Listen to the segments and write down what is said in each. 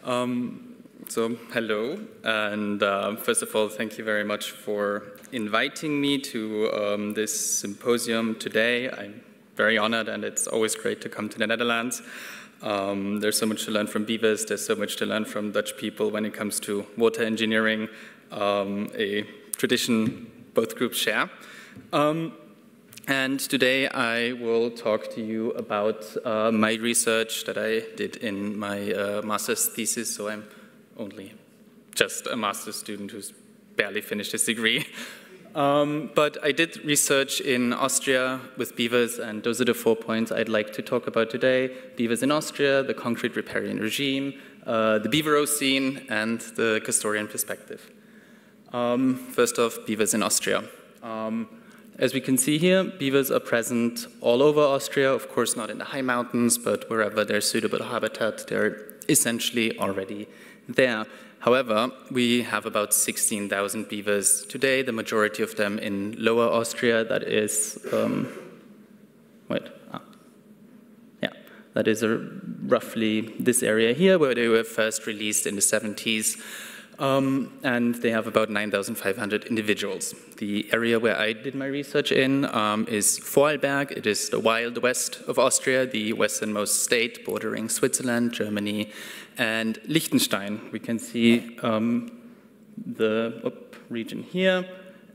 Hello, and first of all, thank you very much for inviting me to this symposium today. I'm very honored, and it's always great to come to the Netherlands. There's so much to learn from Beavers, there's so much to learn from Dutch people when it comes to water engineering, a tradition both groups share. And today I will talk to you about my research that I did in my master's thesis, so I'm only just a master's student who's barely finished his degree. But I did research in Austria with beavers, and those are the 4 points I'd like to talk about today. Beavers in Austria, the concrete riparian regime, the beaver scene, and the Castorian perspective. First off, beavers in Austria. As we can see here, beavers are present all over Austria, of course not in the high mountains, but wherever there's suitable habitat, they're essentially already there. However, we have about 16,000 beavers today, the majority of them in Lower Austria. That is, that is roughly this area here, where they were first released in the 70s. And they have about 9,500 individuals. The area where I did my research in is Vorarlberg. It is the wild west of Austria, the westernmost state bordering Switzerland, Germany, and Liechtenstein. We can see the region here.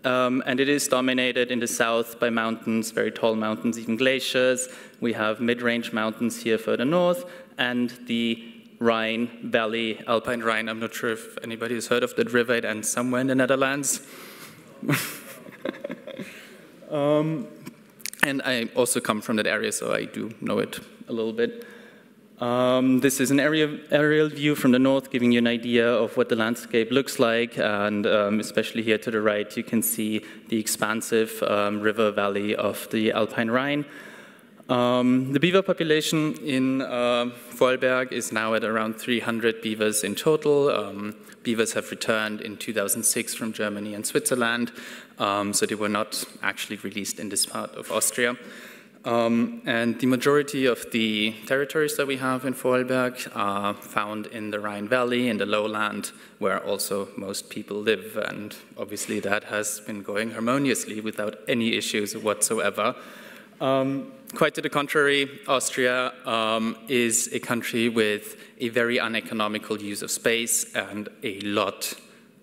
And it is dominated in the south by mountains, very tall mountains, even glaciers. We have mid-range mountains here further north, and the Rhine Valley, Alpine Rhine. I'm not sure if anybody has heard of that river. It ends somewhere in the Netherlands. And I also come from that area, so I do know it a little bit. This is an aerial view from the north, giving you an idea of what the landscape looks like, and especially here to the right, you can see the expansive river valley of the Alpine Rhine. The beaver population in Vorarlberg is now at around 300 beavers in total. Beavers have returned in 2006 from Germany and Switzerland, so they were not actually released in this part of Austria. And the majority of the territories that we have in Vorarlberg are found in the Rhine Valley, in the lowland, where also most people live. And obviously that has been going harmoniously without any issues whatsoever. Quite to the contrary, Austria is a country with a very uneconomical use of space and a lot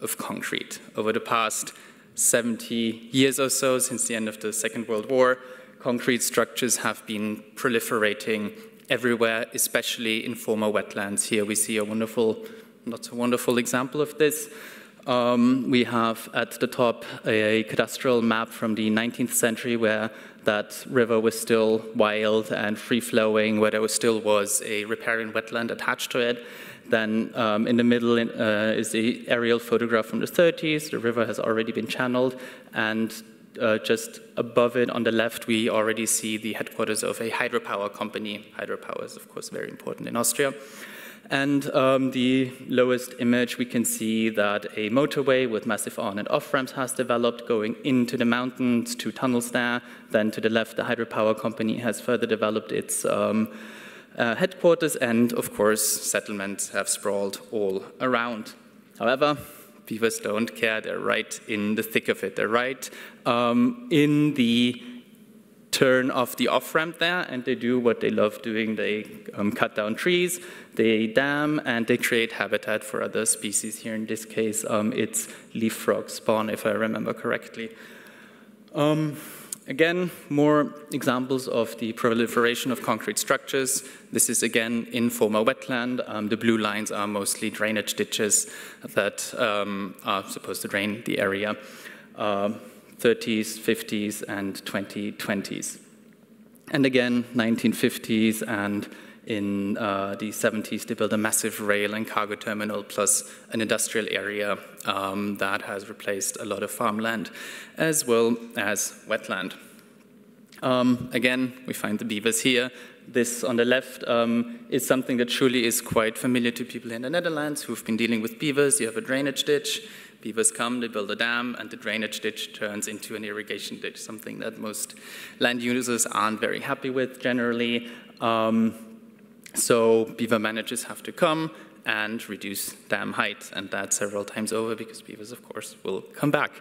of concrete. Over the past 70 years or so, since the end of the Second World War, concrete structures have been proliferating everywhere, especially in former wetlands. Here we see a wonderful, not so wonderful example of this. We have at the top a cadastral map from the 19th century where that river was still wild and free-flowing, where there still was a riparian wetland attached to it. Then in the middle is the aerial photograph from the 30s. The river has already been channeled, and just above it on the left, we already see the headquarters of a hydropower company. Hydropower is, of course, very important in Austria. And the lowest image, we can see that a motorway with massive on- and off-ramps has developed going into the mountains, 2 tunnels there. Then to the left, the hydropower company has further developed its headquarters, and of course, settlements have sprawled all around. However, beavers don't care. They're right in the thick of it. They're right in the turn of the off-ramp there, and they do what they love doing. They cut down trees, they dam, and they create habitat for other species. Here in this case, it's leaf frog spawn, if I remember correctly. Again, more examples of the proliferation of concrete structures. This is again in former wetland. The blue lines are mostly drainage ditches that are supposed to drain the area. 30s, 50s, and 2020s. And again, 1950s, and in the 70s, they built a massive rail and cargo terminal plus an industrial area that has replaced a lot of farmland as well as wetland. Again, we find the beavers here. This on the left is something that surely is quite familiar to people in the Netherlands who've been dealing with beavers. You have a drainage ditch. Beavers come, they build a dam, and the drainage ditch turns into an irrigation ditch, something that most land users aren't very happy with generally. So beaver managers have to come and reduce dam height, and that several times over because beavers, of course, will come back.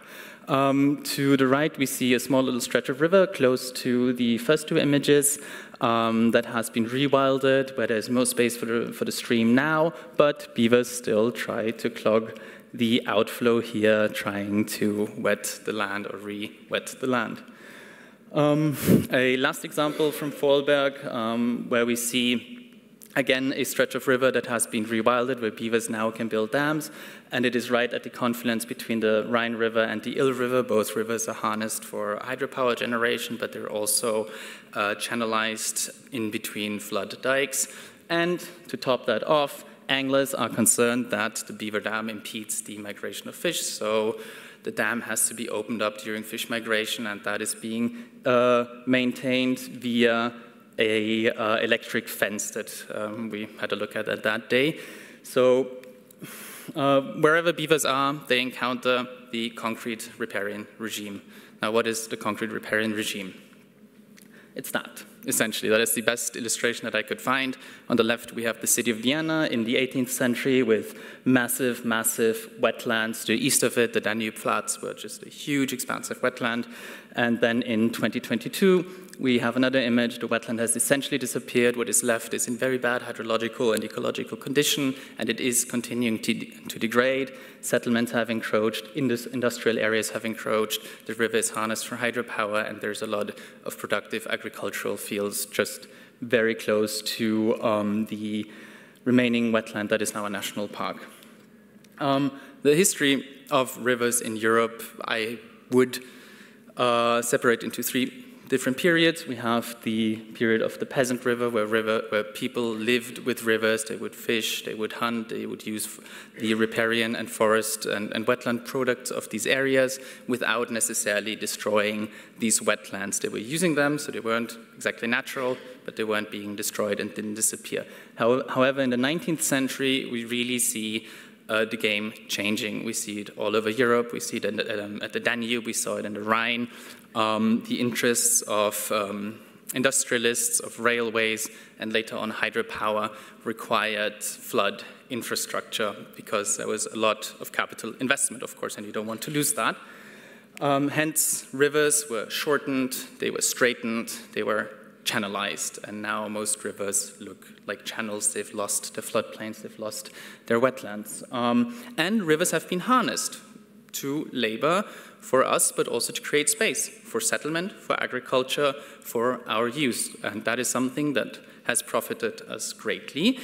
To the right, we see a small little stretch of river close to the first two images that has been rewilded, where there's more space for the stream now, but beavers still try to clog the outflow here, trying to wet the land or re-wet the land. A last example from Vorarlberg, where we see again a stretch of river that has been rewilded, where beavers now can build dams, and it is right at the confluence between the Rhine River and the Ill River. Both rivers are harnessed for hydropower generation, but they're also channelized in between flood dikes. And to top that off, anglers are concerned that the beaver dam impedes the migration of fish, so the dam has to be opened up during fish migration, and that is being maintained via a electric fence that we had a look at that day. So wherever beavers are, they encounter the concrete riparian regime. Now, what is the concrete riparian regime? It's that, essentially. That is the best illustration that I could find. On the left, we have the city of Vienna in the 18th century with massive, massive wetlands. To the east of it, the Danube Flats were just a huge, expansive wetland. And then in 2022, we have another image. The wetland has essentially disappeared. What is left is in very bad hydrological and ecological condition, and it is continuing to degrade. Settlements have encroached, industrial areas have encroached, the river is harnessed for hydropower, and there's a lot of productive agricultural fields just very close to the remaining wetland that is now a national park. The history of rivers in Europe, I would separate into three different periods. We have the period of the peasant river, where people lived with rivers. They would fish, they would hunt, they would use the riparian and forest and wetland products of these areas without necessarily destroying these wetlands. They were using them, so they weren't exactly natural, but they weren't being destroyed and didn't disappear. However, in the 19th century, we really see the game changing. We see it all over Europe. We see it at the Danube. We saw it in the Rhine. The interests of industrialists, of railways, and later on hydropower required flood infrastructure because there was a lot of capital investment, of course, and you don't want to lose that. Hence, rivers were shortened, they were straightened, they were channelized, and now most rivers look like channels. They've lost their floodplains, they've lost their wetlands. And rivers have been harnessed to labor for us, but also to create space for settlement, for agriculture, for our use. And that is something that has profited us greatly.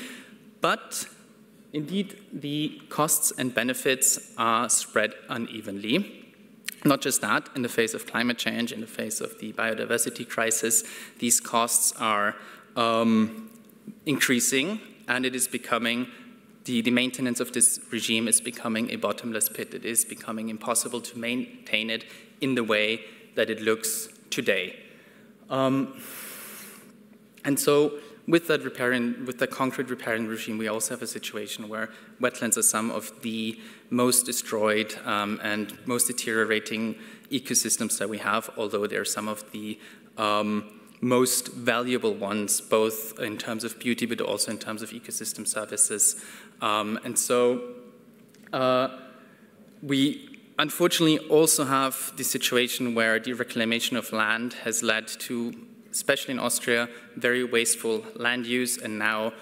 But indeed, the costs and benefits are spread unevenly. Not just that, in the face of climate change, in the face of the biodiversity crisis, these costs are increasing, and it is becoming, the maintenance of this regime is becoming a bottomless pit. It is becoming impossible to maintain it in the way that it looks today. And so with the concrete riparian regime, we also have a situation where wetlands are some of the most destroyed and most deteriorating ecosystems that we have, although they're some of the most valuable ones, both in terms of beauty, but also in terms of ecosystem services. And so we unfortunately also have the situation where the reclamation of land has led to, especially in Austria, very wasteful land use, and now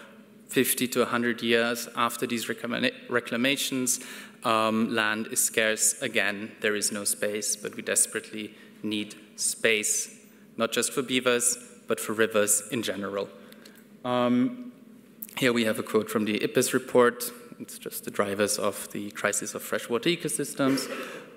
50 to 100 years after these reclamations, land is scarce again. There is no space, but we desperately need space, not just for beavers, but for rivers in general. Here we have a quote from the IPBES report. It's just the drivers of the crisis of freshwater ecosystems.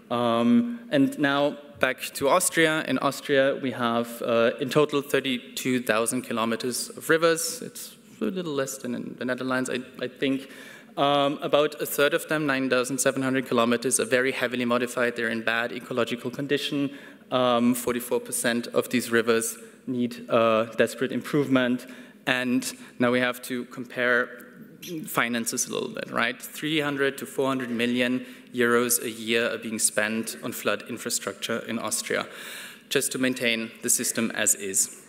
And now back to Austria. In Austria, we have in total 32,000 kilometers of rivers. It's a little less than in the Netherlands, I think. About a third of them, 9,700 kilometers, are very heavily modified. They're in bad ecological condition. 44% of these rivers need desperate improvement. And now we have to compare finances a little bit, right? 300 to 400 million euros a year are being spent on flood infrastructure in Austria, just to maintain the system as is.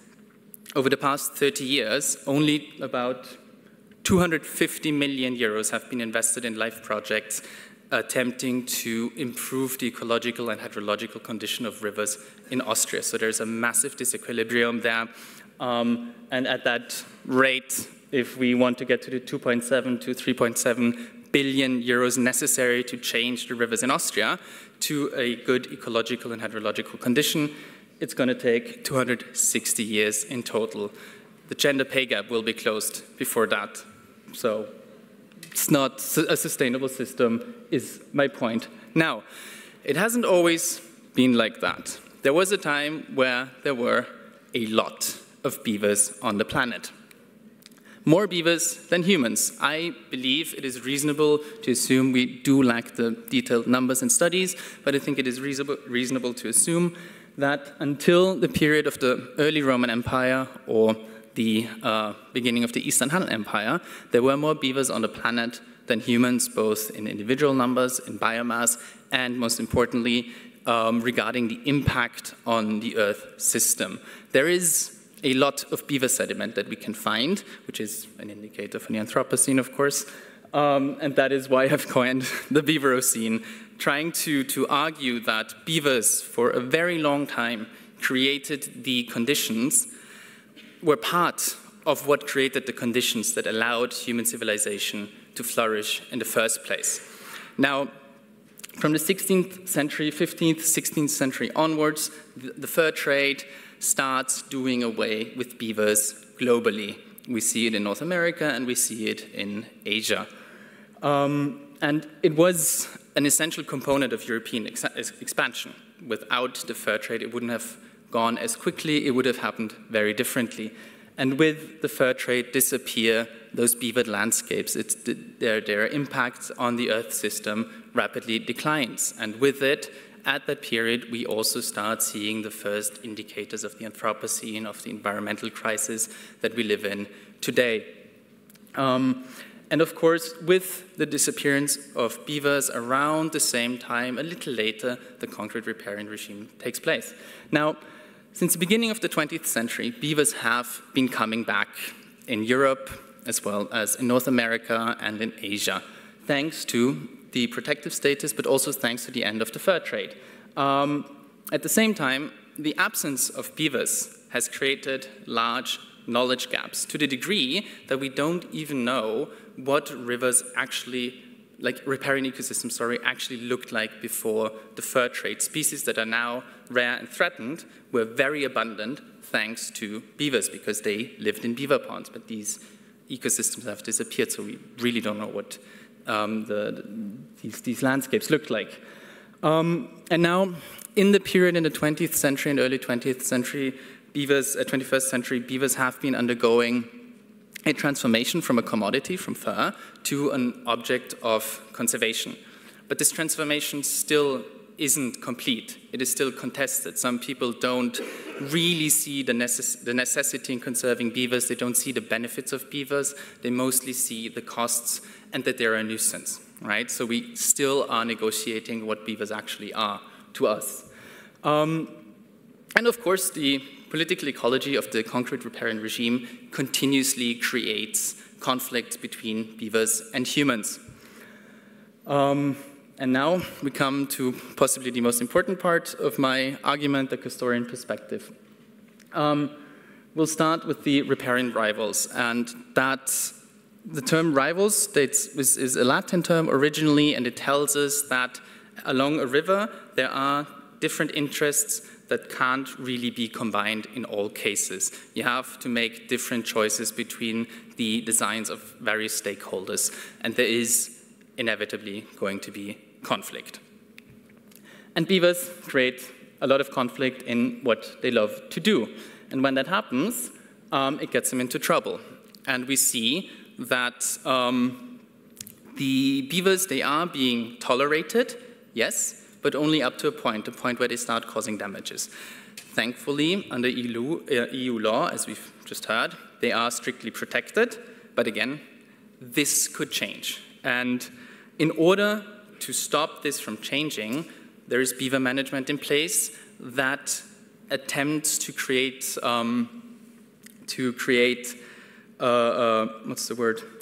Over the past 30 years, only about 250 million euros have been invested in life projects attempting to improve the ecological and hydrological condition of rivers in Austria. So there's a massive disequilibrium there. And at that rate, if we want to get to the 2.7 to 3.7 billion euros necessary to change the rivers in Austria to a good ecological and hydrological condition, it's going to take 260 years in total. The gender pay gap will be closed before that. So it's not a sustainable system, is my point. Now, it hasn't always been like that. There was a time where there were a lot of beavers on the planet. More beavers than humans. I believe it is reasonable to assume we do lack the detailed numbers and studies, but I think it is reasonable to assume that until the period of the early Roman Empire or the beginning of the Eastern Han Empire, there were more beavers on the planet than humans, both in individual numbers, in biomass, and most importantly, regarding the impact on the Earth system. There is a lot of beaver sediment that we can find, which is an indicator for the Anthropocene, of course, and that is why I've coined the Beaverocene, trying to argue that beavers, for a very long time, created the conditions, were part of what created the conditions that allowed human civilization to flourish in the first place. Now, from the 16th century, 15th, 16th century onwards, the fur trade starts doing away with beavers globally. We see it in North America and we see it in Asia. And it was an essential component of European expansion. Without the fur trade, it wouldn't have gone as quickly, it would have happened very differently. And with the fur trade disappear those beavered landscapes, their impact on the Earth system rapidly declines. And with it, at that period, we also start seeing the first indicators of the Anthropocene, of the environmental crisis that we live in today. And of course, with the disappearance of beavers around the same time, a little later, the concrete riparian regime takes place. Now, since the beginning of the 20th century, beavers have been coming back in Europe, as well as in North America and in Asia, thanks to the protective status, but also thanks to the end of the fur trade. At the same time, the absence of beavers has created large knowledge gaps to the degree that we don't even know what rivers actually, like riparian ecosystems, actually looked like before the fur trade. Species that are now rare and threatened were very abundant thanks to beavers because they lived in beaver ponds, but these ecosystems have disappeared, so we really don't know what these landscapes looked like. And now, in the period in the 20th century and early 20th century, 21st century, beavers have been undergoing a transformation from a commodity, from fur, to an object of conservation. But this transformation still isn't complete. It is still contested. Some people don't really see the necessity in conserving beavers. They don't see the benefits of beavers. They mostly see the costs and that they're a nuisance, right? So we still are negotiating what beavers actually are to us. And of course, the political ecology of the concrete riparian regime continuously creates conflicts between beavers and humans. And now we come to possibly the most important part of my argument, the custodian perspective. We'll start with the riparian rivals, and that the term rivals is a Latin term originally, and it tells us that along a river there are different interests that can't really be combined in all cases. You have to make different choices between the designs of various stakeholders, and there is inevitably going to be conflict. And beavers create a lot of conflict in what they love to do. And when that happens, it gets them into trouble. And we see that the beavers, they are being tolerated, yes, but only up to a point where they start causing damages. Thankfully, under EU law, as we've just heard, they are strictly protected, but again, this could change. And in order to stop this from changing, there is beaver management in place that attempts to create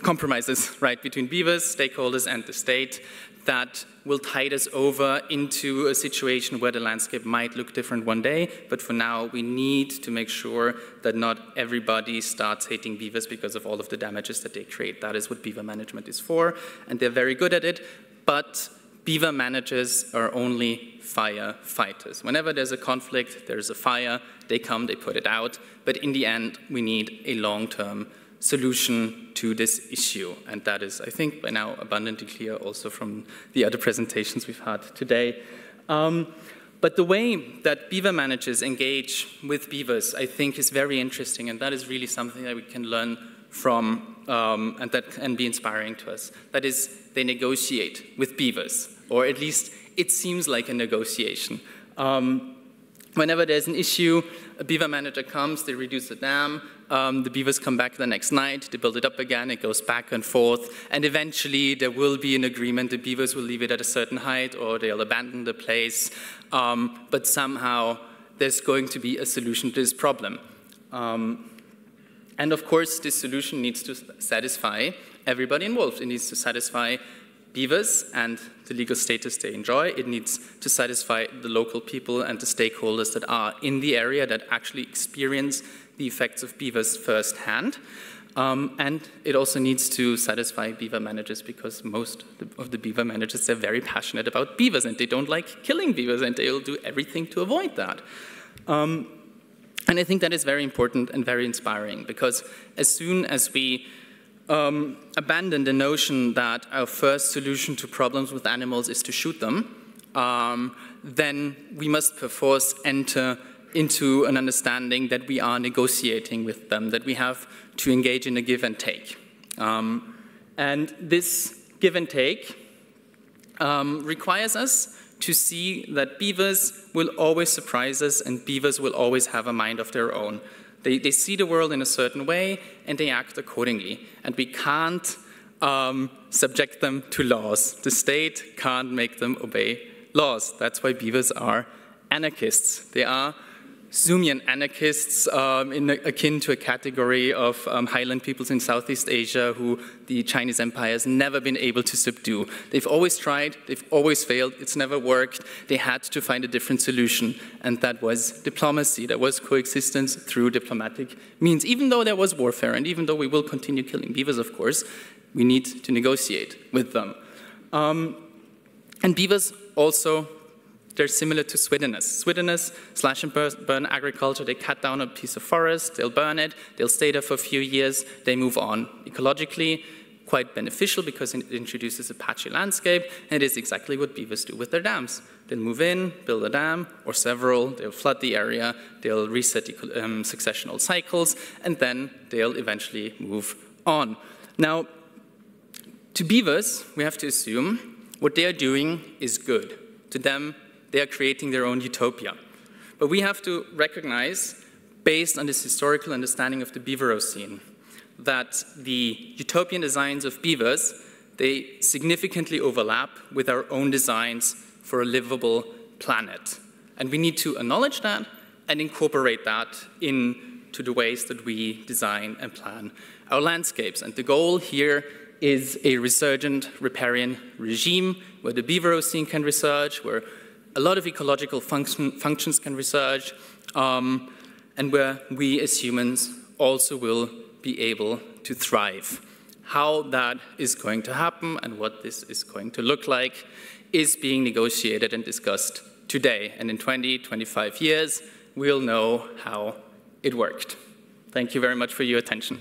compromises, right, between beavers, stakeholders, and the state that will tide us over into a situation where the landscape might look different one day, but for now we need to make sure that not everybody starts hating beavers because of all of the damages that they create. That is what beaver management is for, and they're very good at it, but beaver managers are only firefighters. Whenever there's a conflict, there's a fire, they come, they put it out, but in the end we need a long-term solution to this issue. And that is, I think, by now abundantly clear also from the other presentations we've had today. But the way that beaver managers engage with beavers, I think, is very interesting, and that is really something that we can learn from and that can be inspiring to us. That is, they negotiate with beavers, or at least it seems like a negotiation. Whenever there's an issue, a beaver manager comes, they reduce the dam, the beavers come back the next night, they build it up again, it goes back and forth, and eventually there will be an agreement. The beavers will leave it at a certain height or they'll abandon the place, but somehow there's going to be a solution to this problem. And of course, this solution needs to satisfy everybody involved. It needs to satisfy beavers and the legal status they enjoy. It needs to satisfy the local people and the stakeholders that are in the area that actually experience the effects of beavers firsthand. And it also needs to satisfy beaver managers, because most of the beaver managers are very passionate about beavers and they don't like killing beavers, and they'll do everything to avoid that. And I think that is very important and very inspiring, because as soon as we abandon the notion that our first solution to problems with animals is to shoot them, then we must perforce enter into an understanding that we are negotiating with them, that we have to engage in a give and take. And this give and take requires us to see that beavers will always surprise us, and beavers will always have a mind of their own. They see the world in a certain way, and they act accordingly. And we can't subject them to laws. The state can't make them obey laws. That's why beavers are anarchists. They are Sumian anarchists, akin to a category of highland peoples in Southeast Asia who the Chinese Empire has never been able to subdue. They've always tried, they've always failed, it's never worked. They had to find a different solution, and that was diplomacy. That was coexistence through diplomatic means. Even though there was warfare, and even though we will continue killing beavers, of course, we need to negotiate with them. And beavers also, they're similar to Swiddeners. Swiddeners, slash and burn agriculture. They cut down a piece of forest, they'll burn it, they'll stay there for a few years, they move on. Ecologically, quite beneficial because it introduces a patchy landscape, and it is exactly what beavers do with their dams. They'll move in, build a dam, or several, they'll flood the area, they'll reset successional cycles, and then they'll eventually move on. Now, to beavers, we have to assume what they are doing is good. To them, they are creating their own utopia. But we have to recognize, based on this historical understanding of the Beaverocene, that the utopian designs of beavers, they significantly overlap with our own designs for a livable planet. And we need to acknowledge that and incorporate that into the ways that we design and plan our landscapes. And the goal here is a resurgent riparian regime where the Beaverocene can resurge, where a lot of ecological functions can resurge, and where we as humans also will be able to thrive. How that is going to happen and what this is going to look like is being negotiated and discussed today. And in 20, 25 years, we'll know how it worked. Thank you very much for your attention.